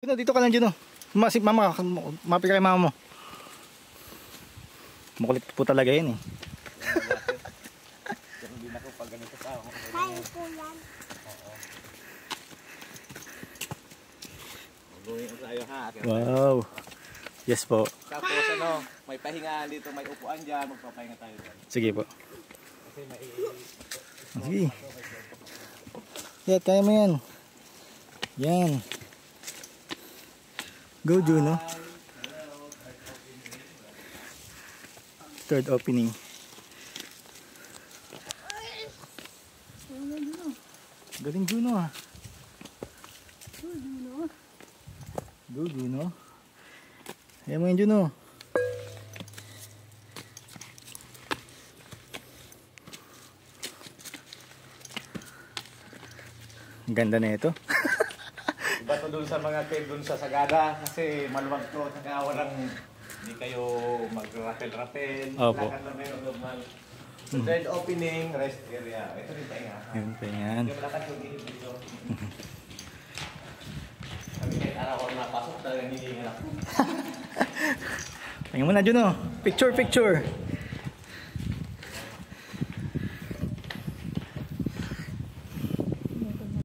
Juno, dito ka lang, Juno. Mama, mapi kay mama mo. Makulit po talaga yan eh. Hindi na ko pag ganito sa ako. Kaya po yan. Magawin tayo ha. Wow. Yes po. Tapos ano, may pahinga dito, may upuan dyan, magpapahinga tayo dyan. Sige po. Kasi may... Sige. Yeah, kaya mo yan. Yan. Go, Juno. Third opening. Galing, Juno ah. Go, Juno. Kaya mo yan, Juno. Ang ganda na ito. Iba to dun sa mga cave dun sa Sagada kasi maluwag to, saka walang hindi kayo mag-rappel-rappel. Opo. Lakad na meron normal. So third opening, rest area. Ito rin pahinga. Yun pa yan. Yung lakad yung ihip dito. Sabi kahit araw ko napasok talaga hindi ako. Tingnan mo na, Juno. Picture, picture.